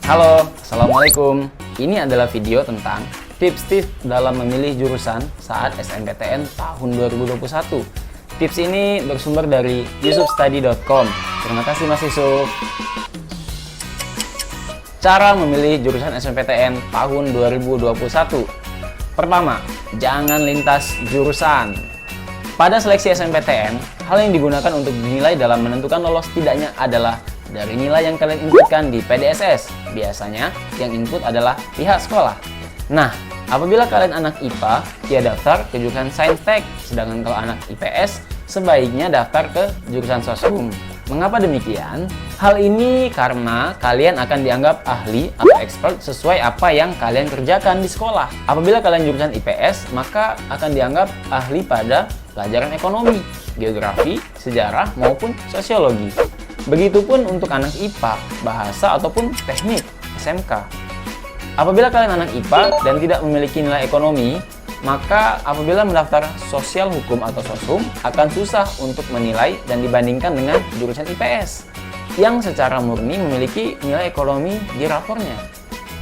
Halo, Assalamualaikum. Ini adalah video tentang tips-tips dalam memilih jurusan saat SNMPTN tahun 2021. Tips ini bersumber dari yusufstudy.com. Terima kasih Mas Yusuf. Cara memilih jurusan SNMPTN tahun 2021. Pertama, jangan lintas jurusan. Pada seleksi SNMPTN, hal yang digunakan untuk dinilai dalam menentukan lolos tidaknya adalah dari nilai yang kalian inputkan di PDSS. Biasanya yang input adalah pihak sekolah. Nah, apabila kalian anak IPA, ya daftar ke jurusan Saintek. Sedangkan kalau anak IPS, sebaiknya daftar ke jurusan Soshum. Mengapa demikian? Hal ini karena kalian akan dianggap ahli atau expert sesuai apa yang kalian kerjakan di sekolah. Apabila kalian jurusan IPS, maka akan dianggap ahli pada pelajaran ekonomi, geografi, sejarah, maupun sosiologi. Begitupun untuk anak IPA, bahasa ataupun teknik, SMK. Apabila kalian anak IPA dan tidak memiliki nilai ekonomi, maka apabila mendaftar sosial hukum atau Soshum akan susah untuk menilai dan dibandingkan dengan jurusan IPS yang secara murni memiliki nilai ekonomi di rapornya.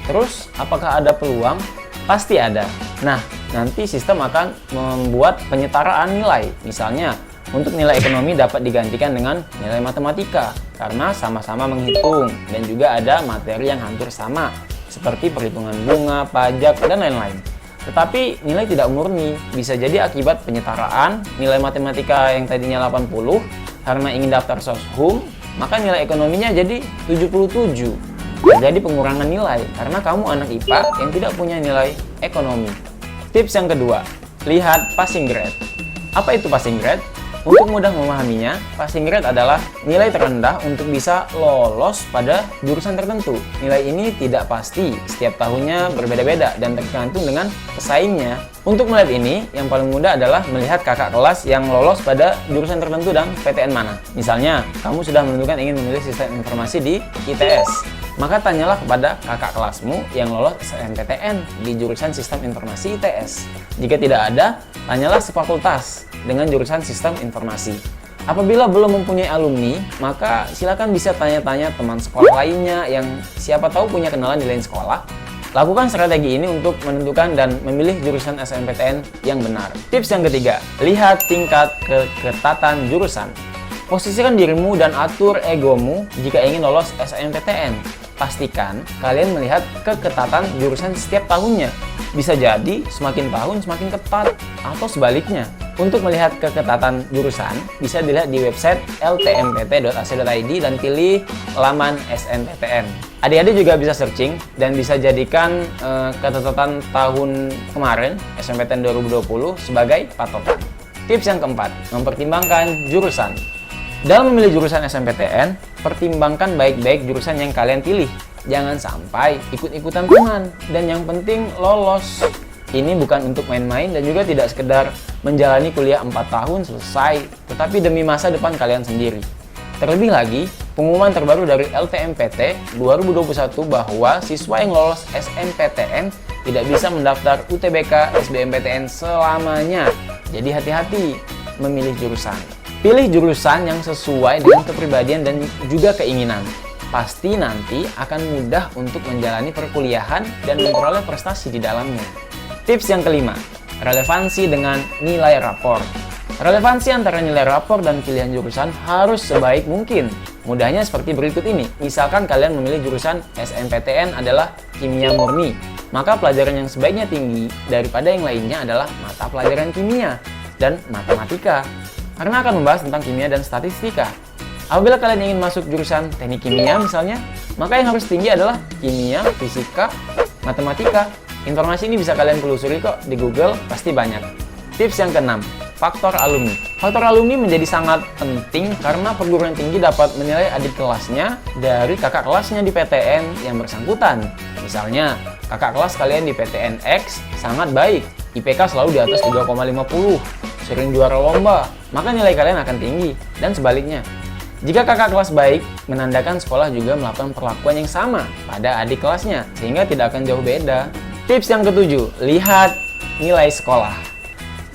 Terus, apakah ada peluang? Pasti ada. Nah, nanti sistem akan membuat penyetaraan nilai. Misalnya, untuk nilai ekonomi dapat digantikan dengan nilai matematika karena sama-sama menghitung dan juga ada materi yang hampir sama seperti perhitungan bunga, pajak, dan lain-lain. Tetapi nilai tidak murni, bisa jadi akibat penyetaraan nilai matematika yang tadinya 80 karena ingin daftar Soshum, maka nilai ekonominya jadi 77. Terjadi pengurangan nilai karena kamu anak IPA yang tidak punya nilai ekonomi. Tips yang kedua, lihat passing grade. Apa itu passing grade? Untuk mudah memahaminya, passing grade adalah nilai terendah untuk bisa lolos pada jurusan tertentu. Nilai ini tidak pasti, setiap tahunnya berbeda-beda dan tergantung dengan pesaingnya. Untuk melihat ini, yang paling mudah adalah melihat kakak kelas yang lolos pada jurusan tertentu dan PTN mana. Misalnya, kamu sudah menentukan ingin memilih sistem informasi di ITS. Maka tanyalah kepada kakak kelasmu yang lolos SNMPTN di jurusan sistem informasi ITS. Jika tidak ada, tanyalah sefakultas dengan jurusan sistem informasi. Apabila belum mempunyai alumni, maka silakan bisa tanya-tanya teman sekolah lainnya yang siapa tahu punya kenalan di lain sekolah. Lakukan strategi ini untuk menentukan dan memilih jurusan SNMPTN yang benar. Tips yang ketiga, lihat tingkat keketatan jurusan. Posisikan dirimu dan atur egomu jika ingin lolos SNMPTN. Pastikan kalian melihat keketatan jurusan setiap tahunnya. Bisa jadi semakin tahun semakin ketat atau sebaliknya. Untuk melihat keketatan jurusan, bisa dilihat di website ltmpt.ac.id dan pilih laman SNMPTN. Adik-adik juga bisa searching dan bisa jadikan ketetapan tahun kemarin SNMPTN 2020 sebagai patokan. Tips yang keempat, mempertimbangkan jurusan. Dalam memilih jurusan SNMPTN, pertimbangkan baik-baik jurusan yang kalian pilih. Jangan sampai ikut-ikutan teman, dan yang penting lolos. Ini bukan untuk main-main dan juga tidak sekedar menjalani kuliah 4 tahun selesai, tetapi demi masa depan kalian sendiri. Terlebih lagi, pengumuman terbaru dari LTMPT 2021 bahwa siswa yang lolos SNMPTN tidak bisa mendaftar UTBK SBMPTN selamanya. Jadi hati-hati memilih jurusan. Pilih jurusan yang sesuai dengan kepribadian dan juga keinginan. Pasti nanti akan mudah untuk menjalani perkuliahan dan memperoleh prestasi di dalamnya. Tips yang kelima, relevansi dengan nilai rapor. Relevansi antara nilai rapor dan pilihan jurusan harus sebaik mungkin. Mudahnya seperti berikut ini. Misalkan kalian memilih jurusan SNMPTN adalah kimia murni, maka pelajaran yang sebaiknya tinggi daripada yang lainnya adalah mata pelajaran kimia dan matematika, karena akan membahas tentang kimia dan statistika. Apabila kalian ingin masuk jurusan teknik kimia misalnya, maka yang harus tinggi adalah kimia, fisika, matematika. Informasi ini bisa kalian telusuri kok di Google, pasti banyak. Tips yang keenam, faktor alumni. Faktor alumni menjadi sangat penting karena perguruan tinggi dapat menilai adik kelasnya dari kakak kelasnya di PTN yang bersangkutan. Misalnya, kakak kelas kalian di PTN X sangat baik, IPK selalu di atas 3,50, sering juara lomba, maka nilai kalian akan tinggi, dan sebaliknya. Jika kakak kelas baik, menandakan sekolah juga melakukan perlakuan yang sama pada adik kelasnya, sehingga tidak akan jauh beda. Tips yang ketujuh, lihat nilai sekolah.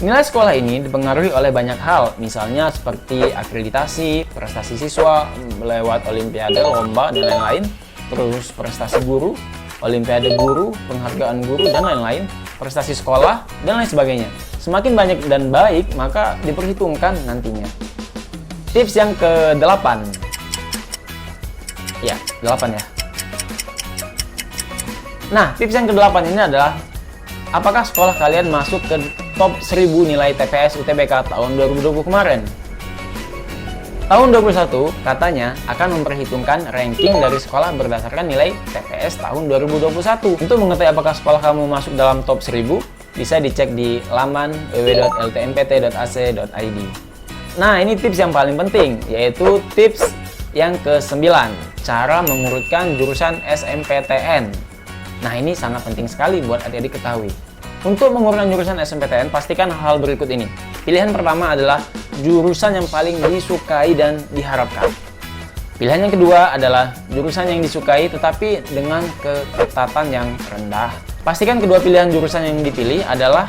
Nilai sekolah ini dipengaruhi oleh banyak hal, misalnya seperti akreditasi, prestasi siswa, lewat olimpiade, lomba, dan lain-lain. terus prestasi guru, olimpiade guru, penghargaan guru, dan lain-lain, prestasi sekolah, dan lain sebagainya. Semakin banyak dan baik, maka diperhitungkan nantinya. Tips yang ke-8. Ya, 8 ya. Nah, tips yang ke-8 ini adalah, apakah sekolah kalian masuk ke top 1000 nilai TPS UTBK tahun 2020 kemarin? Tahun 2021 katanya akan memperhitungkan ranking dari sekolah berdasarkan nilai TPS tahun 2021. Untuk mengetahui apakah sekolah kamu masuk dalam top 1000, bisa dicek di laman www.ltmpt.ac.id. Nah, ini tips yang paling penting, yaitu tips yang ke-9, cara mengurutkan jurusan SMPTN. Nah, ini sangat penting sekali buat adik-adik ketahui. Untuk mengurutkan jurusan SMPTN, pastikan hal berikut ini. Pilihan pertama adalah jurusan yang paling disukai dan diharapkan. Pilihan yang kedua adalah jurusan yang disukai tetapi dengan keketatan yang rendah. Pastikan kedua pilihan jurusan yang dipilih adalah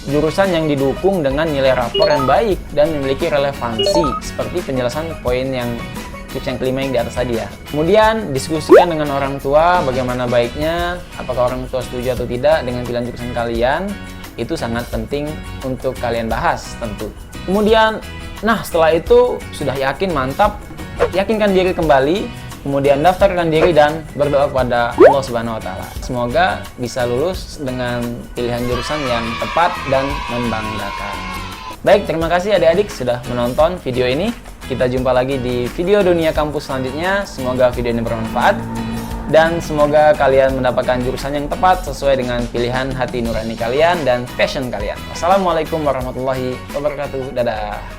jurusan yang didukung dengan nilai rapor yang baik dan memiliki relevansi, seperti penjelasan poin yang tips yang kelima yang di atas tadi ya. Kemudian diskusikan dengan orang tua bagaimana baiknya, apakah orang tua setuju atau tidak dengan pilihan jurusan kalian. Itu sangat penting untuk kalian bahas tentu. Kemudian, nah setelah itu sudah yakin, mantap, yakinkan diri kembali, kemudian daftarkan diri dan berdoa kepada Allah Subhanahu wa Ta'ala. Semoga bisa lulus dengan pilihan jurusan yang tepat dan membanggakan. Baik, terima kasih adik-adik sudah menonton video ini. Kita jumpa lagi di video Dunia Kampus selanjutnya. Semoga video ini bermanfaat dan semoga kalian mendapatkan jurusan yang tepat sesuai dengan pilihan hati nurani kalian dan passion kalian. Wassalamualaikum warahmatullahi wabarakatuh. Dadah.